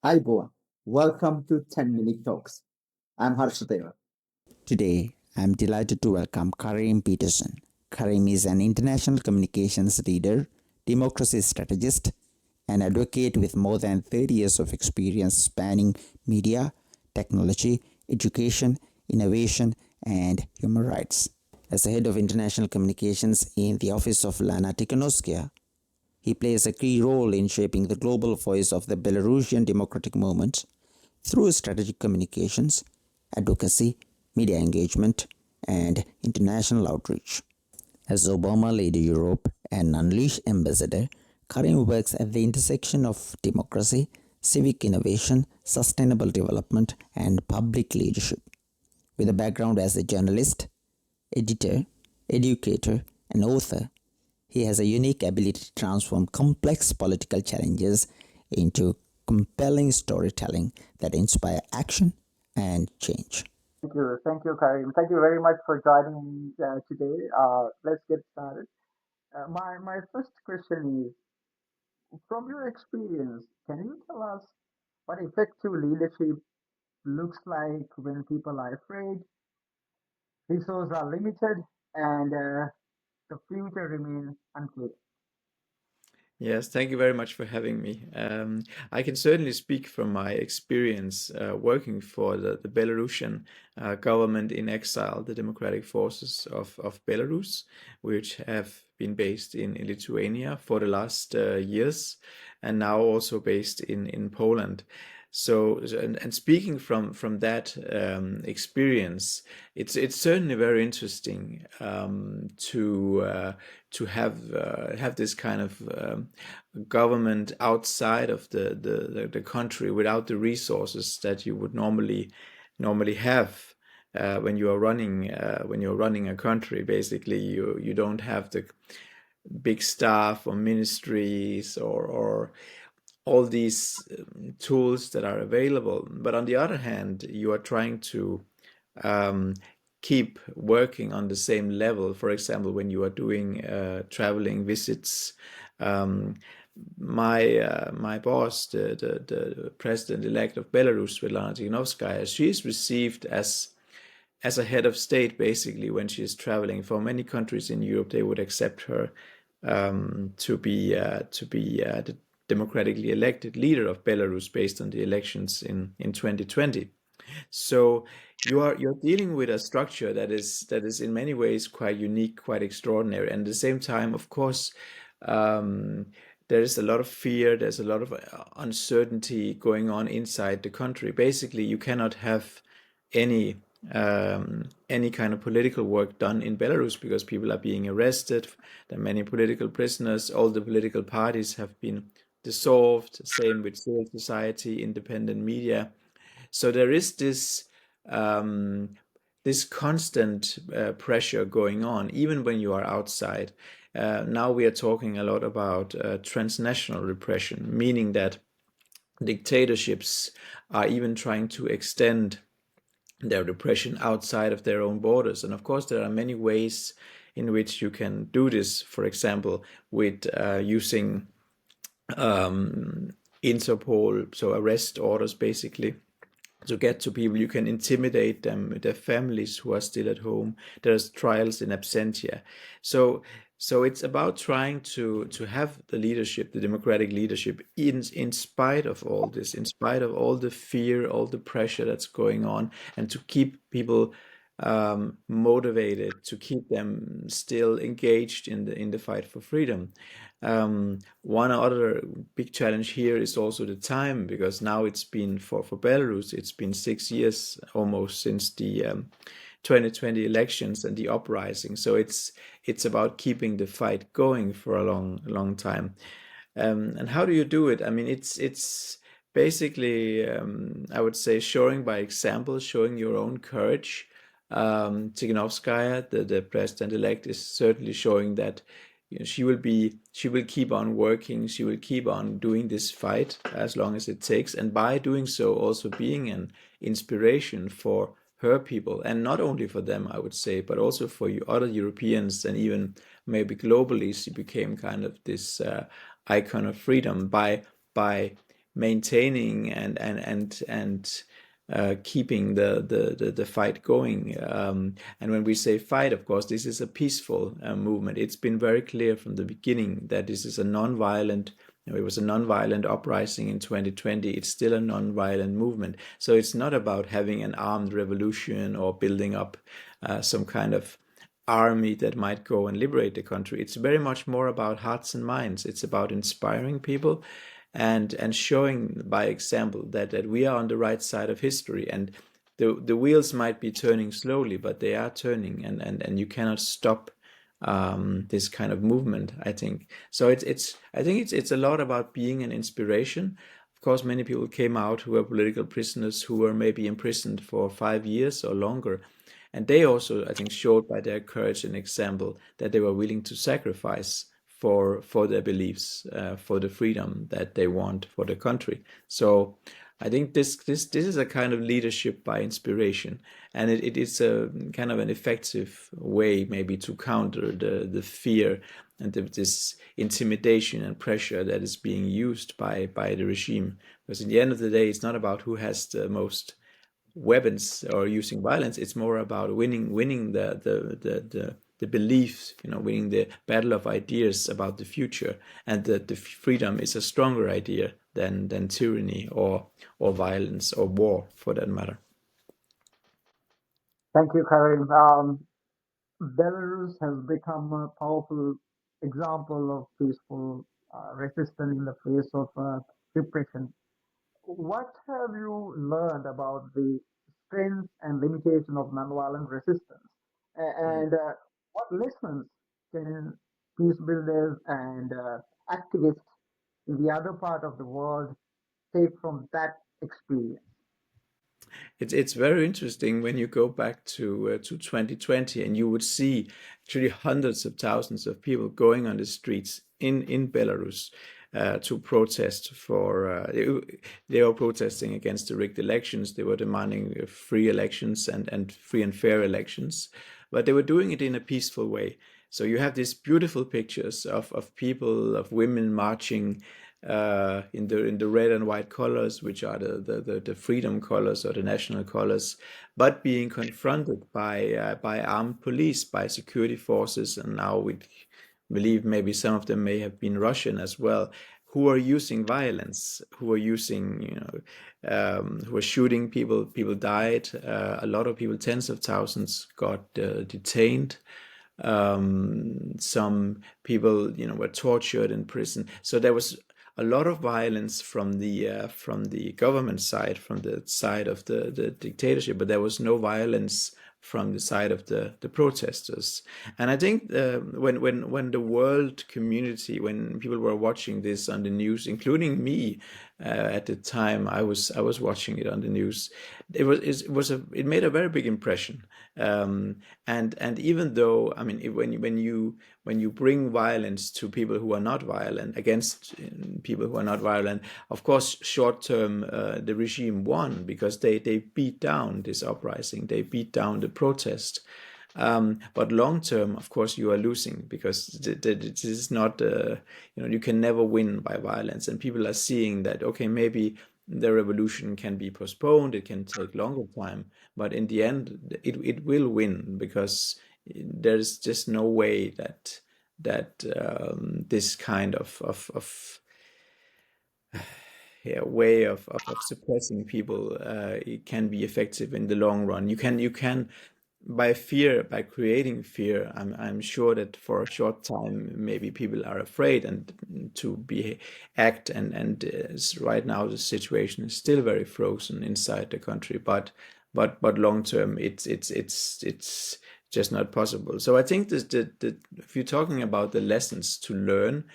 Hi, Boa. Welcome to 10 Minute Talks. I'm Harshadeva. Today, I'm delighted to welcome Karim Pedersen. Karim is an international communications leader, democracy strategist, and advocate with more than 30 years of experience spanning media, technology, education, innovation, and human rights. As the head of international communications in the Office of Sviatlana Tsikhanouskaya, he plays a key role in shaping the global voice of the Belarusian democratic movement through strategic communications, advocacy, media engagement, and international outreach. As Obama led Europe and Unleashed ambassador, Karim works at the intersection of democracy, civic innovation, sustainable development, and public leadership. With a background as a journalist, editor, educator, and author, he has a unique ability to transform complex political challenges into compelling storytelling that inspire action and change. Thank you, Karim. Thank you very much for joining me today. Let's get started. My first question is, from your experience, can you tell us what effective leadership looks like when people are afraid, resources are limited, and the future remains unclear? Yes, thank you very much for having me. I can certainly speak from my experience working for the Belarusian government in exile, the democratic forces of Belarus, which have been based in Lithuania for the last years and now also based in Poland. And speaking from that experience, it's certainly very interesting to have this kind of government outside of the country without the resources that you would normally have when you're running a country. Basically, you don't have the big staff or ministries or all these tools that are available. But on the other hand, you are trying to um, keep working on the same level. For example, when you are doing traveling visits, um, my boss, the president-elect of Belarus, Sviatlana Tsikhanouskaya, she is received as a head of state basically when she is traveling. For many countries in Europe, they would accept her to be the democratically elected leader of Belarus based on the elections in 2020. So you're dealing with a structure that is in many ways quite unique, quite extraordinary, and at the same time, of course, um, there is a lot of fear. There's a lot of uncertainty going on inside the country. Basically, you cannot have any any kind of political work done in Belarus because people are being arrested. There are many political prisoners. All the political parties have been dissolved. Same with civil society, independent media. So there is um, this constant pressure going on, even when you are outside. Now we are talking a lot about transnational repression, meaning that dictatorships are even trying to extend their repression outside of their own borders. And of course, there are many ways in which you can do this. For example, with using Interpol, so arrest orders basically to get to people. You can intimidate them, their families who are still at home. There's trials in absentia. So so it's about trying to have the leadership, the democratic leadership, in spite of all this, in spite of all the fear, all the pressure that's going on, and to keep people motivated, to keep them still engaged in the fight for freedom. One other big challenge here is also the time, because now it's been for Belarus, it's been 6 years almost since the 2020 elections and the uprising. So it's about keeping the fight going for a long time. And how do you do it? I mean, it's basically I would say showing by example, showing your own courage. Tsikhanouskaya, the president-elect, is certainly showing that she will keep on working, she will keep on doing this fight as long as it takes, and by doing so also being an inspiration for her people, and not only for them, I would say, but also for you other Europeans, and even maybe globally. She became kind of this icon of freedom by maintaining and keeping the fight going. And when we say fight, of course, this is a peaceful movement. It's been very clear from the beginning that this is a non-violent. It was a non-violent uprising in 2020. It's still a non-violent movement. So it's not about having an armed revolution or building up some kind of army that might go and liberate the country. It's very much more about hearts and minds. It's about inspiring people and showing by example that we are on the right side of history, and the wheels might be turning slowly, but they are turning, and you cannot stop this kind of movement, I think. So I think it's a lot about being an inspiration. Of course, many people came out who were political prisoners, who were maybe imprisoned for 5 years or longer. And they also, I think, showed by their courage and example that they were willing to sacrifice for their beliefs, for the freedom that they want for the country. So I think this is a kind of leadership by inspiration, and it is a kind of an effective way maybe to counter the fear and this intimidation and pressure that is being used by the regime. Because in the end of the day, it's not about who has the most weapons or using violence. It's more about winning the beliefs, winning the battle of ideas about the future, and that the freedom is a stronger idea than tyranny or violence or war, for that matter. Thank you, Karim. Belarus has become a powerful example of peaceful resistance in the face of repression. What have you learned about the strengths and limitation of nonviolent resistance? And what lessons can peace builders and activists in the other part of the world take from that experience? It's very interesting when you go back to 2020, and you would see actually hundreds of thousands of people going on the streets in Belarus to protest for. They were protesting against the rigged elections. They were demanding free elections and free and fair elections, but they were doing it in a peaceful way. So you have these beautiful pictures of people, of women marching in the red and white colors, which are the freedom colors or the national colors, but being confronted by armed police, by security forces, and now we believe maybe some of them may have been Russian as well, who are using violence, who are using, who are shooting people. People died. A lot of people, tens of thousands, got detained. Some people, were tortured in prison. So there was a lot of violence from the government side, from the side of the dictatorship, but there was no violence from the side of the protesters. And I think when the world community, when people were watching this on the news, including me, at the time I was watching it on the news, it made a very big impression. And even though, I mean, when you bring violence to people who are not violent, against people who are not violent, of course, short term, the regime won because they beat down this uprising, they beat down the protest. But long term, of course, you are losing, because this is not, you can never win by violence. And people are seeing that, okay, maybe the revolution can be postponed, it can take longer time, but in the end, it will win, because there's just no way that this kind of way of suppressing people it can be effective in the long run. You can by fear, by creating fear, I'm sure that for a short time maybe people are afraid and to be act, and right now the situation is still very frozen inside the country, but long term it's just not possible. So I think this, if you're talking about the lessons to learn,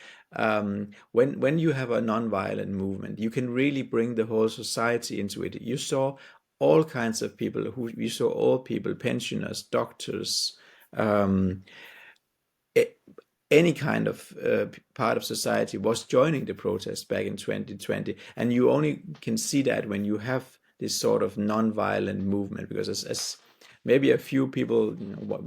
when you have a non-violent movement, you can really bring the whole society into it. You saw all kinds of people, you saw all people, pensioners, doctors, um, any kind of part of society was joining the protest back in 2020. And you only can see that when you have this sort of non-violent movement, because as maybe a few people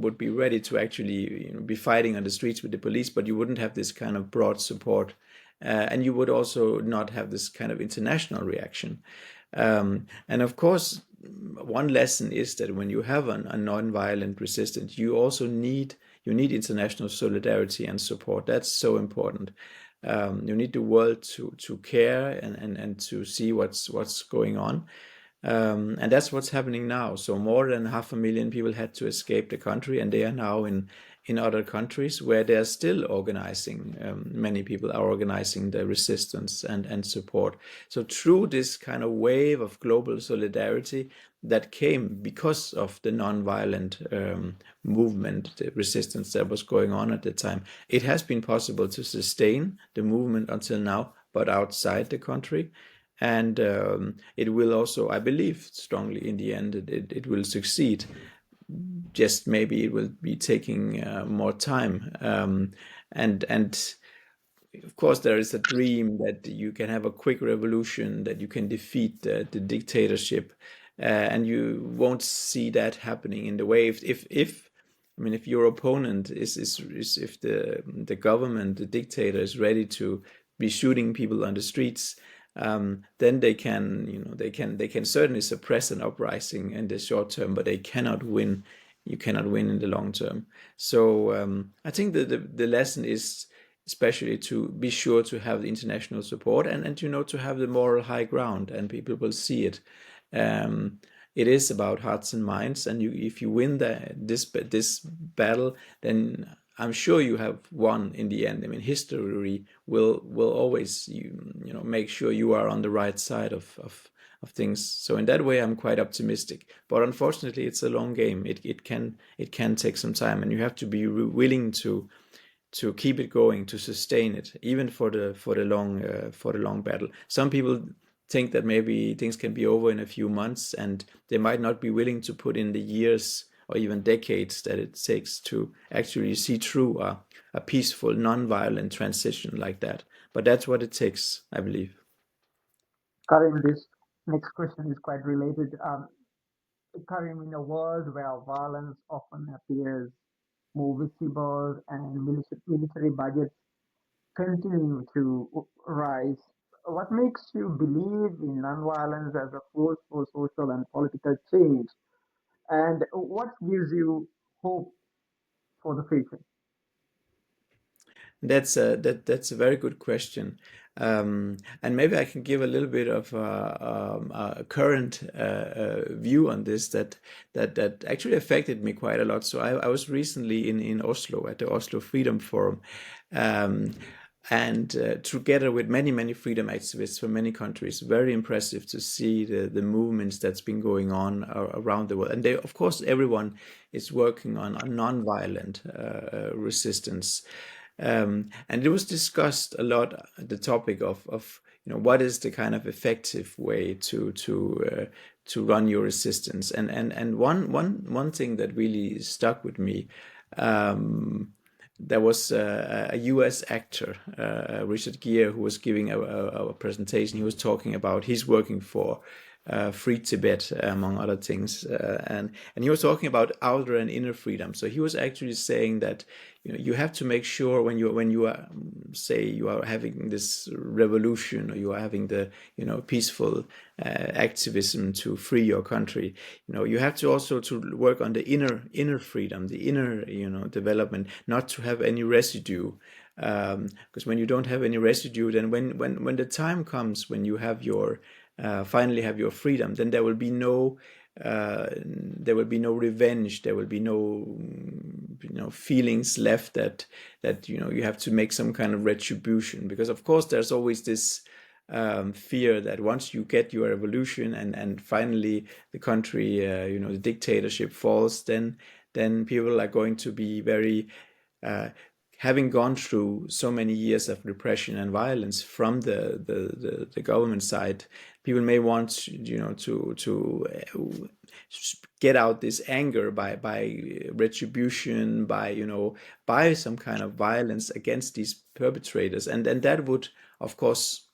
would be ready to actually be fighting on the streets with the police, but you wouldn't have this kind of broad support, and you would also not have this kind of international reaction. And of course, one lesson is that when you have a non-violent resistance, you also need international solidarity and support. That's so important. You need the world to care and to see what's going on. And that's what's happening now. So more than 500,000 people had to escape the country, and they are now in other countries where they are still organizing. Many people are organizing the resistance and support. So through this kind of wave of global solidarity that came because of the non-violent movement, the resistance that was going on at the time, it has been possible to sustain the movement until now, but outside the country. And it will also, I believe strongly, in the end, it will succeed. Just maybe it will be taking more time. And of course, there is a dream that you can have a quick revolution, that you can defeat the dictatorship, and you won't see that happening in the way. If your opponent is if the government, the dictator, is ready to be shooting people on the streets, then they can certainly suppress an uprising in the short term, but they cannot win. You cannot win in the long term. So I think that the lesson is especially to be sure to have the international support and to have the moral high ground, and people will see it. It is about hearts and minds, and if you win this battle, then I'm sure you have won in the end. I mean, history will always make sure you are on the right side of things. So in that way, I'm quite optimistic. But unfortunately, it's a long game. It can take some time, and you have to be willing to keep it going, to sustain it, even for the long battle. Some people think that maybe things can be over in a few months, and they might not be willing to put in the years or even decades that it takes to actually see through a peaceful, non-violent transition like that. But that's what it takes, I believe. Karim, this next question is quite related. Karim, in a world where violence often appears more visible and military budgets continue to rise, what makes you believe in nonviolence as a force for social and political change? And what gives you hope for the future? That's a very good question, and maybe I can give a little bit of a current view on this that actually affected me quite a lot. So I was recently in Oslo at the Oslo Freedom Forum, um, and together with many freedom activists from many countries. Very impressive to see the movements that's been going on around the world, and they, of course, everyone is working on a non-violent resistance. And it was discussed a lot, the topic of what is the kind of effective way to run your resistance. And one thing that really stuck with me, there was a US actor, Richard Gere, who was giving a presentation. He was talking about he's working for Free Tibet, among other things, and he was talking about outer and inner freedom. So he was actually saying that you have to make sure when you are, say, you are having this revolution, or you are having the peaceful activism to free your country, you have to also to work on the inner freedom, the inner development, not to have any residue. Because when you don't have any residue, then when the time comes when you have your finally have your freedom, then there will be no revenge. There will be no feelings left that you have to make some kind of retribution, because of course there's always this fear that once you get your revolution and finally the country the dictatorship falls, then people are going to be very having gone through so many years of repression and violence from the government side. People may want to get out this anger by retribution, by some kind of violence against these perpetrators, and that would of course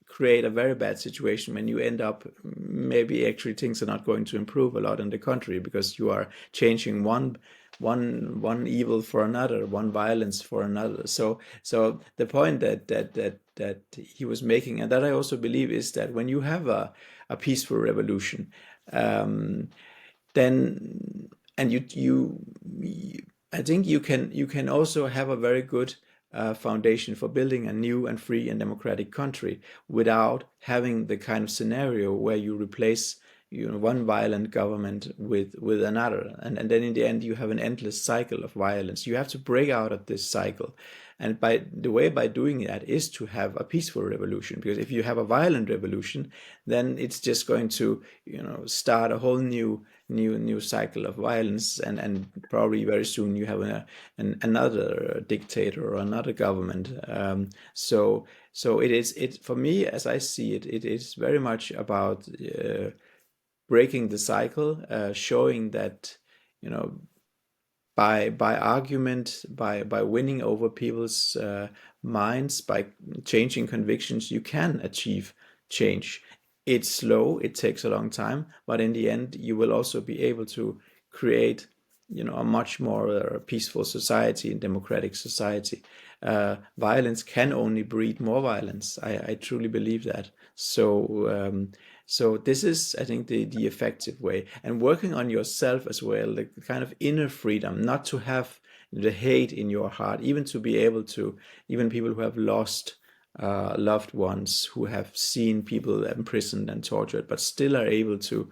create a very bad situation when you end up maybe actually things are not going to improve a lot in the country because you are changing one evil for another, one violence for another. So the point that he was making, and that I also believe, is that when you have a peaceful revolution, then and I think you can also have a very good foundation for building a new and free and democratic country without having the kind of scenario where you replace one violent government with another, and then in the end you have an endless cycle of violence. You have to break out of this cycle, and by doing that is to have a peaceful revolution, because if you have a violent revolution, then it's just going to start a whole new cycle of violence, and probably very soon you have another dictator or another government. So it for me, as I see it, it is very much about breaking the cycle, showing that by argument, by winning over people's minds, by changing convictions, you can achieve change. It's slow, it takes a long time, but in the end, you will also be able to create, a much more peaceful society and democratic society. Violence can only breed more violence. I truly believe that. So this is, I think, the effective way, and working on yourself as well, the kind of inner freedom, not to have the hate in your heart, even to be able to, even people who have lost loved ones, who have seen people imprisoned and tortured, but still are able to,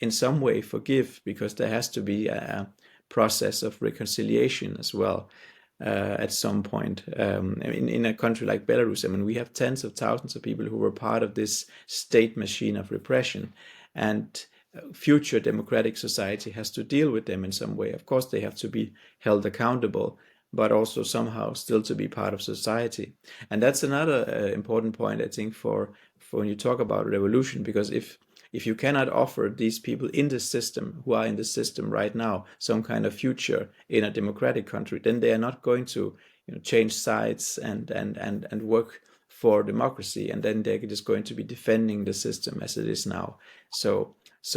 in some way, forgive, because there has to be a process of reconciliation as well. At some point, in a country like Belarus, I mean, we have tens of thousands of people who were part of this state machine of repression, and future democratic society has to deal with them in some way. Of course, they have to be held accountable, but also somehow still to be part of society. And that's another important point, I think, for when you talk about revolution, because if you cannot offer these people in the system, who are in the system right now, some kind of future in a democratic country, then they are not going to change sides and work for democracy, and then they're just going to be defending the system as it is now. So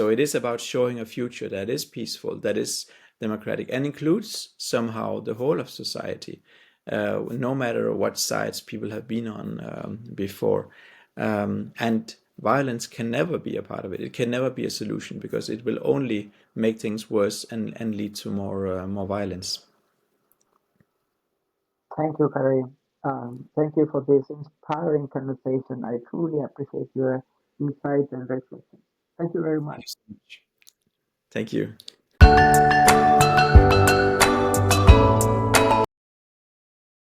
it is about showing a future that is peaceful, that is democratic, and includes somehow the whole of society, no matter what sides people have been on before. And violence can never be a part of it. It can never be a solution, because it will only make things worse and lead to more violence. Thank you, Karim. Thank you for this inspiring conversation. I truly appreciate your insights and reflections. Thank you very Thank much. you so much. Thank you.